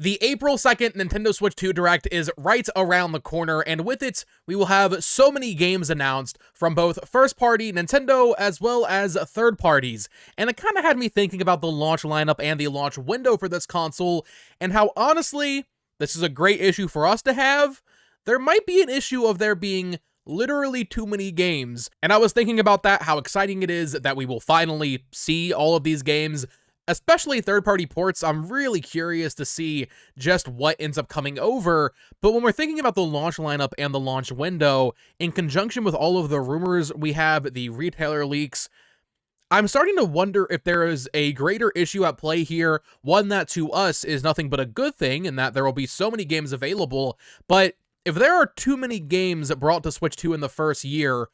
The April 2nd Nintendo Switch 2 Direct is right around the corner, and with it, we will have so many games announced from both first-party Nintendo as well as third parties. And it kind of had me thinking about the launch lineup and the launch window for this console, and how honestly, this is a great issue for us to have. There might be an issue of there being literally too many games. And I was thinking about that, how exciting it is that we will finally see all of these games. Especially third-party ports, I'm really curious to see just what ends up coming over, but when we're thinking about the launch lineup and the launch window, in conjunction with all of the rumors, we have the retailer leaks, I'm starting to wonder if there is a greater issue at play here, one that to us is nothing but a good thing, in that there will be so many games available, but if there are too many games brought to Switch 2 in the first year,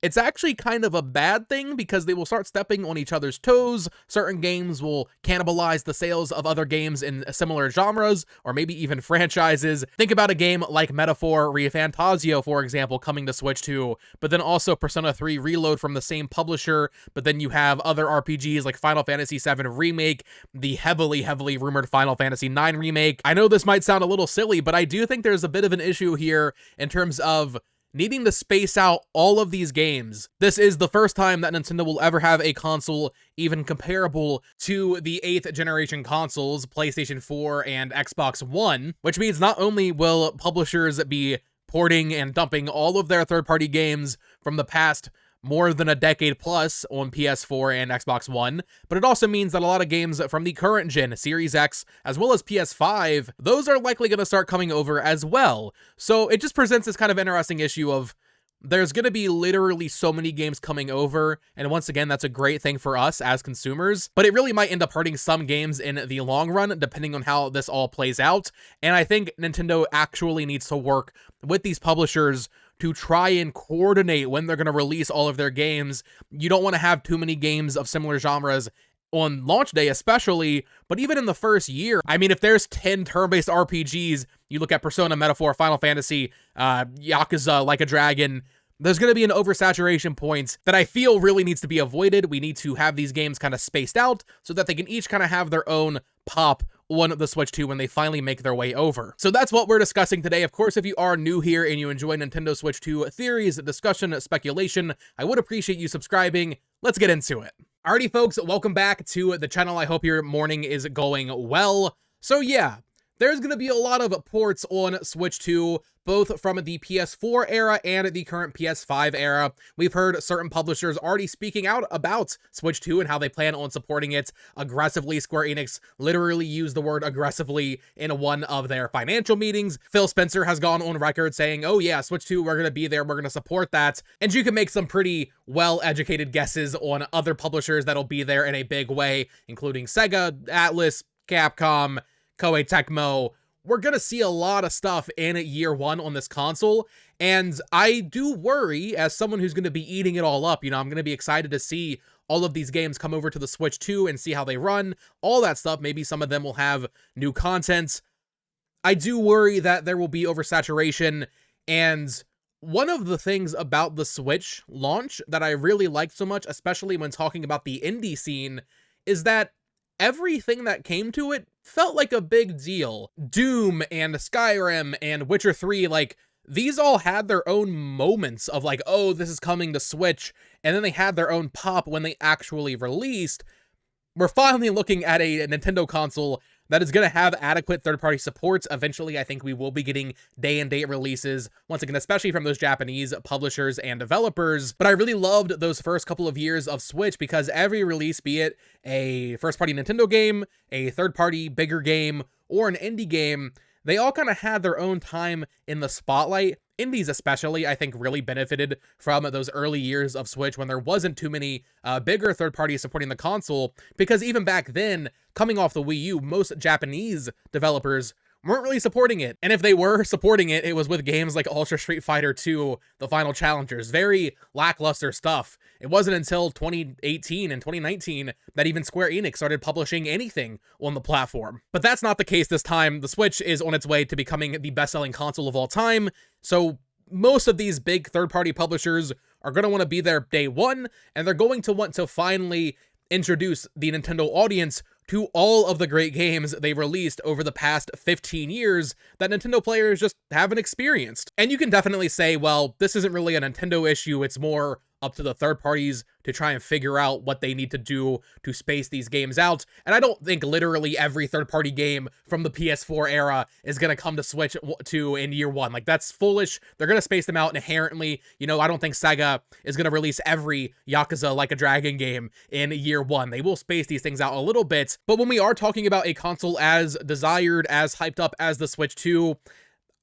it's actually kind of a bad thing because they will start stepping on each other's toes. Certain games will cannibalize the sales of other games in similar genres, or maybe even franchises. Think about a game like Metaphor ReFantazio, for example, coming to Switch 2, but then also Persona 3 Reload from the same publisher, but then you have other RPGs like Final Fantasy VII Remake, the heavily rumored Final Fantasy IX Remake. I know this might sound a little silly, but I do think there's a bit of an issue here in terms of needing to space out all of these games. This is the first time that Nintendo will ever have a console even comparable to the 8th generation consoles, PlayStation 4 and Xbox One, which means not only will publishers be porting and dumping all of their third-party games from the past more than a decade plus on PS4 and Xbox One, but it also means that a lot of games from the current gen, Series X, as well as PS5, those are likely going to start coming over as well. So it just presents this kind of interesting issue of there's going to be literally so many games coming over, and once again, that's a great thing for us as consumers, but it really might end up hurting some games in the long run, depending on how this all plays out, and I think Nintendo actually needs to work with these publishers to try and coordinate when they're going to release all of their games. You don't want to have too many games of similar genres on launch day especially, but even in the first year. I mean, if there's 10 turn-based RPGs, you look at Persona, Metaphor, Final Fantasy, Yakuza, Like a Dragon, there's going to be an oversaturation point that I feel really needs to be avoided. We need to have these games kind of spaced out so that they can each kind of have their own pop on the Switch 2 when they finally make their way over. So that's what we're discussing today. Of course, if you are new here and you enjoy Nintendo Switch 2 theories, discussion, speculation, I would appreciate you subscribing. Let's get into it. Alrighty, folks, welcome back to the channel. I hope your morning is going well. So yeah, there's going to be a lot of ports on Switch 2, both from the PS4 era and the current PS5 era. We've heard certain publishers already speaking out about Switch 2 and how they plan on supporting it aggressively. Square Enix literally used the word aggressively in one of their financial meetings. Phil Spencer has gone on record saying, oh yeah, Switch 2, we're going to be there, we're going to support that. And you can make some pretty well-educated guesses on other publishers that'll be there in a big way, including Sega, Atlus, Capcom, Koei Tecmo. We're gonna see a lot of stuff in year one on this console, and I do worry, as someone who's gonna be eating it all up, you know, I'm gonna be excited to see all of these games come over to the Switch 2 and see how they run, all that stuff. Maybe some of them will have new content. I do worry that there will be oversaturation, and one of the things about the Switch launch that I really liked so much, especially when talking about the indie scene, is that everything that came to it felt like a big deal. Doom and Skyrim and Witcher 3, like, these all had their own moments of like, oh, this is coming to Switch, and then they had their own pop when they actually released. We're finally looking at a Nintendo console that is going to have adequate third-party support. Eventually, I think we will be getting day-and-date releases, once again, especially from those Japanese publishers and developers. But I really loved those first couple of years of Switch because every release, be it a first-party Nintendo game, a third-party bigger game, or an indie game, they all kind of had their own time in the spotlight. Indies especially, I think, really benefited from those early years of Switch when there wasn't too many bigger third parties supporting the console, because even back then, coming off the Wii U, most Japanese developers weren't really supporting it. And if they were supporting it, it was with games like Ultra Street Fighter 2, The Final Challengers, very lackluster stuff. It wasn't until 2018 and 2019 that even Square Enix started publishing anything on the platform. But that's not the case this time. The Switch is on its way to becoming the best-selling console of all time, so most of these big third-party publishers are going to want to be there day one, and they're going to want to finally introduce the Nintendo audience to all of the great games they released over the past 15 years that Nintendo players just haven't experienced. And you can definitely say, well, this isn't really a Nintendo issue, it's more up to the third parties to try and figure out what they need to do to space these games out. And I don't think literally every third-party game from the PS4 era is going to come to Switch 2 in year one. Like, that's foolish. They're going to space them out inherently. You know, I don't think Sega is going to release every Yakuza Like a Dragon game in year one. They will space these things out a little bit. But when we are talking about a console as desired, as hyped up as the Switch 2,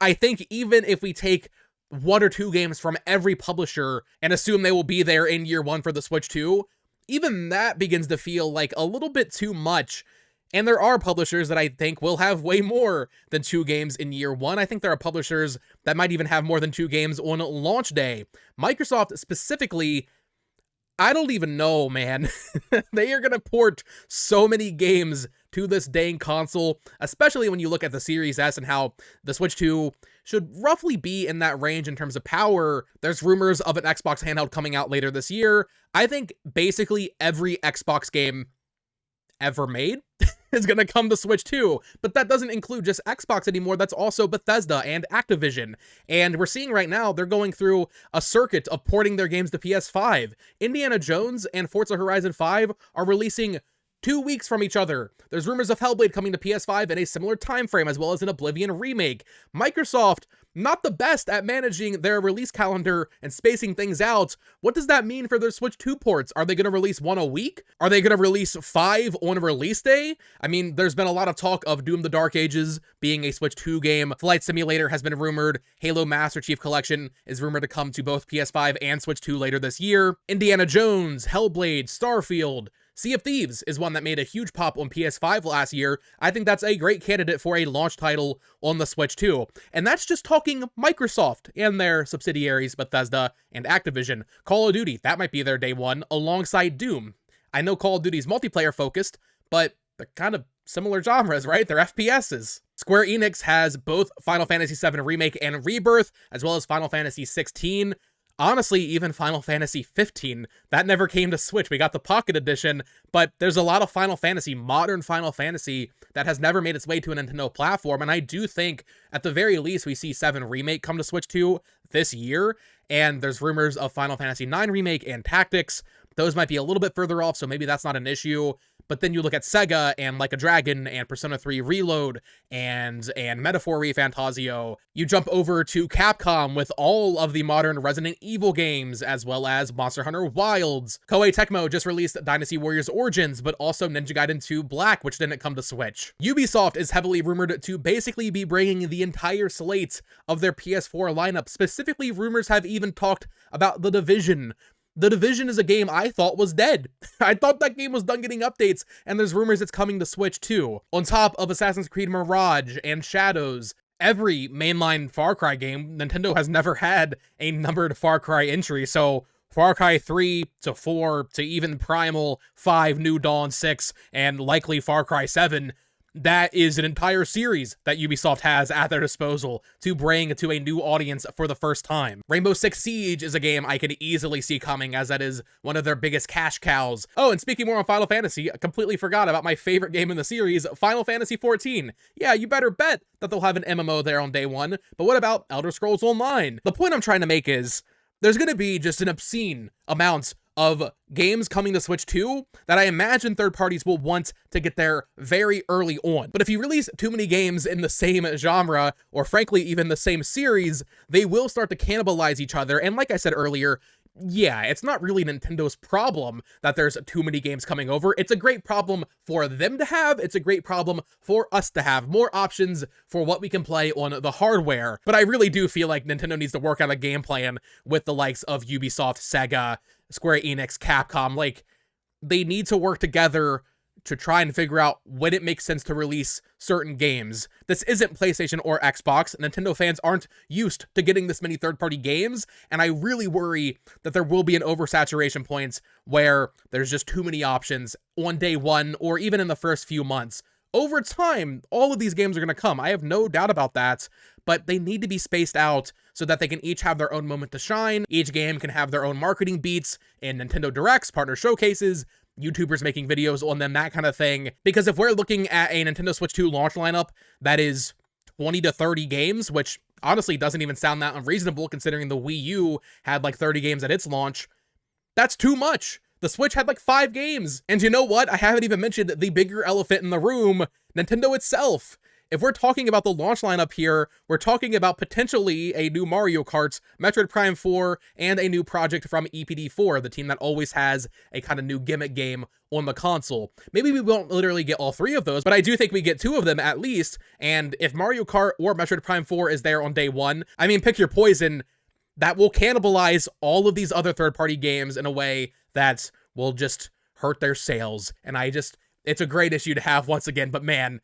I think even if we take 1 or 2 games from every publisher and assume they will be there in year one for the Switch 2, even that begins to feel like a little bit too much. And there are publishers that I think will have way more than 2 games in year one. I think there are publishers that might even have more than 2 games on launch day. Microsoft specifically, I don't even know, man. They are going to port so many games to this dang console, especially when you look at the Series S and how the Switch 2 should roughly be in that range in terms of power. There's rumors of an Xbox handheld coming out later this year. I think basically every Xbox game ever made is going to come to Switch 2, but that doesn't include just Xbox anymore. That's also Bethesda and Activision, and we're seeing right now they're going through a circuit of porting their games to PS5. Indiana Jones and Forza Horizon 5 are releasing 2 weeks from each other. There's rumors of Hellblade coming to PS5 in a similar time frame, as well as an Oblivion remake. Microsoft, not the best at managing their release calendar and spacing things out. What does that mean for their Switch 2 ports? Are they going to release 1 a week? Are they going to release 5 on release day? I mean, there's been a lot of talk of Doom the Dark Ages being a Switch 2 game. Flight Simulator has been rumored. Halo Master Chief Collection is rumored to come to both PS5 and Switch 2 later this year. Indiana Jones, Hellblade, Starfield, Sea of Thieves is one that made a huge pop on PS5 last year. I think that's a great candidate for a launch title on the Switch 2. And that's just talking Microsoft and their subsidiaries, Bethesda and Activision. Call of Duty, that might be their day one, alongside Doom. I know Call of Duty's multiplayer focused, but they're kind of similar genres, right? They're FPSs. Square Enix has both Final Fantasy VII Remake and Rebirth, as well as Final Fantasy XVI. Honestly, even Final Fantasy 15, that never came to Switch. We got the Pocket Edition, but there's a lot of Final Fantasy, modern Final Fantasy, that has never made its way to a Nintendo platform, and I do think, at the very least, we see 7 Remake come to Switch 2 this year, and there's rumors of Final Fantasy 9 Remake and Tactics. Those might be a little bit further off, so maybe that's not an issue. But then you look at Sega and Like a Dragon and Persona 3 Reload and Metaphor ReFantazio. You jump over to Capcom with all of the modern Resident Evil games, as well as Monster Hunter Wilds. Koei Tecmo just released Dynasty Warriors Origins, but also Ninja Gaiden 2 Black, which didn't come to Switch. Ubisoft is heavily rumored to basically be bringing the entire slate of their PS4 lineup. Specifically, rumors have even talked about The Division. The Division is a game I thought was dead. I thought that game was done getting updates, and there's rumors it's coming to Switch too. On top of Assassin's Creed Mirage and Shadows, every mainline Far Cry game, Nintendo has never had a numbered Far Cry entry, so Far Cry 3 to 4 to even Primal, 5, New Dawn 6, and likely Far Cry 7, that is an entire series that Ubisoft has at their disposal to bring to a new audience for the first time. Rainbow Six Siege is a game I could easily see coming, as that is one of their biggest cash cows. Oh, and speaking more on Final Fantasy, I completely forgot about my favorite game in the series, Final Fantasy XIV. Yeah, you better bet that they'll have an MMO there on day one, but what about Elder Scrolls Online? The point I'm trying to make is, there's going to be just an obscene amount of games coming to Switch 2 that I imagine third parties will want to get there very early on. But if you release too many games in the same genre, or frankly even the same series, they will start to cannibalize each other. And like I said earlier, yeah, it's not really Nintendo's problem that there's too many games coming over. It's a great problem for them to have. It's a great problem for us to have. More options for what we can play on the hardware. But I really do feel like Nintendo needs to work out a game plan with the likes of Ubisoft, Sega, Square Enix, Capcom. Like, they need to work together to try and figure out when it makes sense to release certain games. This isn't PlayStation or Xbox. Nintendo fans aren't used to getting this many third-party games, and I really worry that there will be an oversaturation point where there's just too many options on day one or even in the first few months. Over time, all of these games are going to come. I have no doubt about that, but they need to be spaced out so that they can each have their own moment to shine. Each game can have their own marketing beats in Nintendo Directs, partner showcases. YouTubers making videos on them, that kind of thing. Because if we're looking at a Nintendo Switch 2 launch lineup that is 20 to 30 games, which honestly doesn't even sound that unreasonable considering the Wii U had like 30 games at its launch, that's too much. The Switch had like 5 games. And you know what? I haven't even mentioned the bigger elephant in the room, Nintendo itself. If we're talking about the launch lineup here, we're talking about potentially a new Mario Kart, Metroid Prime 4, and a new project from EPD4, the team that always has a kind of new gimmick game on the console. Maybe we won't literally get all 3 of those, but I do think we get 2 of them at least, and if Mario Kart or Metroid Prime 4 is there on day 1, I mean, pick your poison, that will cannibalize all of these other third-party games in a way that will just hurt their sales, and it's a great issue to have once again, but man,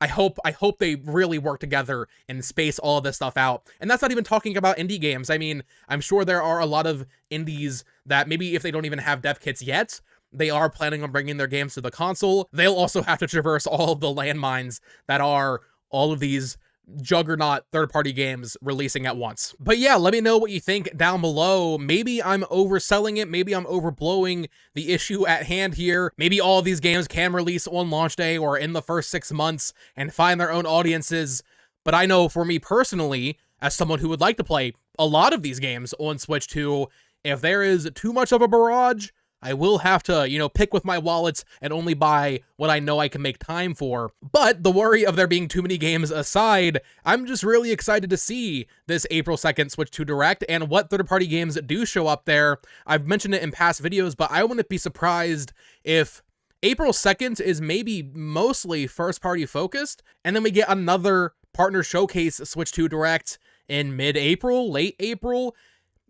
I hope they really work together and space all of this stuff out. And that's not even talking about indie games. I mean, I'm sure there are a lot of indies that maybe if they don't even have dev kits yet, they are planning on bringing their games to the console. They'll also have to traverse all of the landmines that are all of these juggernaut third-party games releasing at once. But yeah, let me know what you think down below. Maybe I'm overselling it. Maybe I'm overblowing the issue at hand here. Maybe all of these games can release on launch day or in the first 6 months and find their own audiences. But I know for me personally, as someone who would like to play a lot of these games on Switch 2, if there is too much of a barrage, I will have to, pick with my wallets and only buy what I know I can make time for. But the worry of there being too many games aside, I'm just really excited to see this April 2nd Switch 2 Direct and what third-party games do show up there. I've mentioned it in past videos, but I wouldn't be surprised if April 2nd is maybe mostly first-party focused, and then we get another partner showcase Switch 2 Direct in mid-April, late April.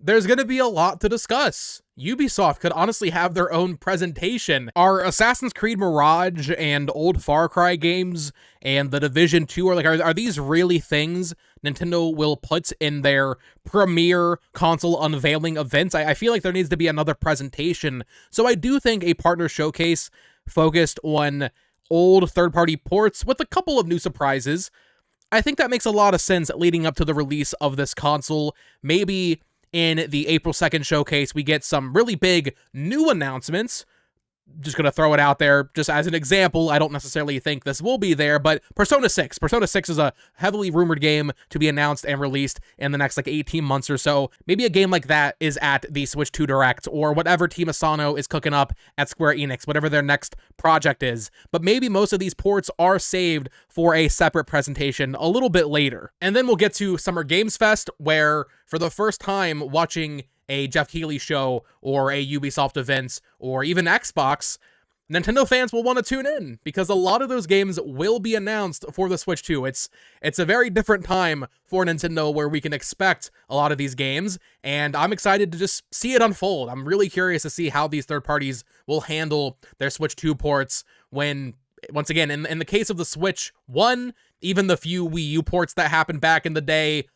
There's going to be a lot to discuss. Ubisoft could honestly have their own presentation. Are Assassin's Creed Mirage and old Far Cry games and The Division 2, are these really things Nintendo will put in their premiere console unveiling events? I feel like there needs to be another presentation. So I do think a partner showcase focused on old third-party ports with a couple of new surprises, I think that makes a lot of sense leading up to the release of this console. Maybe in the April 2nd showcase, we get some really big new announcements. Just going to throw it out there just as an example. I don't necessarily think this will be there, but Persona 6. Persona 6 is a heavily rumored game to be announced and released in the next 18 months or so. Maybe a game like that is at the Switch 2 Direct or whatever Team Asano is cooking up at Square Enix, whatever their next project is. But maybe most of these ports are saved for a separate presentation a little bit later. And then we'll get to Summer Games Fest, where for the first time watching a Jeff Keighley show or a Ubisoft event or even Xbox, Nintendo fans will want to tune in because a lot of those games will be announced for the Switch 2. It's a very different time for Nintendo where we can expect a lot of these games, and I'm excited to just see it unfold. I'm really curious to see how these third parties will handle their Switch 2 ports when, once again, in the case of the Switch 1, even the few Wii U ports that happened back in the day,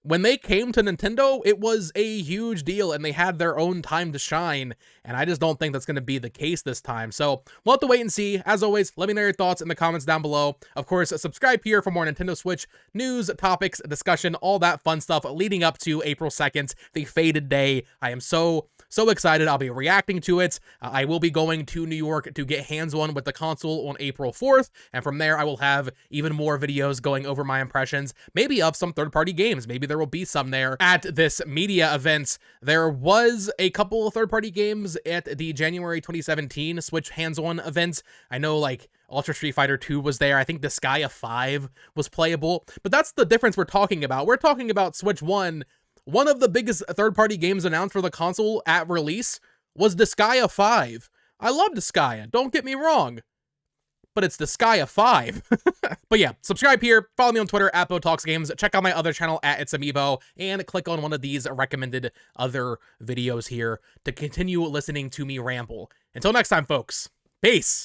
when they came to Nintendo, it was a huge deal, and they had their own time to shine, and I just don't think that's going to be the case this time. So we'll have to wait and see. As always, let me know your thoughts in the comments down below. Of course, subscribe here for more Nintendo Switch news, topics, discussion, all that fun stuff leading up to April 2nd, the fated day. I am so excited. I'll be reacting to it. I will be going to New York to get hands-on with the console on April 4th, and from there I will have even more videos going over my impressions, maybe of some third-party games. Maybe there will be some there at this media event. There was a couple of third-party games at the January 2017 Switch hands-on event. I know Ultra Street Fighter 2 was there. I think Disgaea 5 was playable, but that's the difference we're talking about. We're talking about Switch 1. One of the biggest third-party games announced for the console at release was Disgaea 5. I love Disgaea, don't get me wrong, but it's Disgaea 5. But yeah, subscribe here, follow me on Twitter at BoTalksGames, check out my other channel at It's Amiibo, and click on one of these recommended other videos here to continue listening to me ramble. Until next time, folks, peace!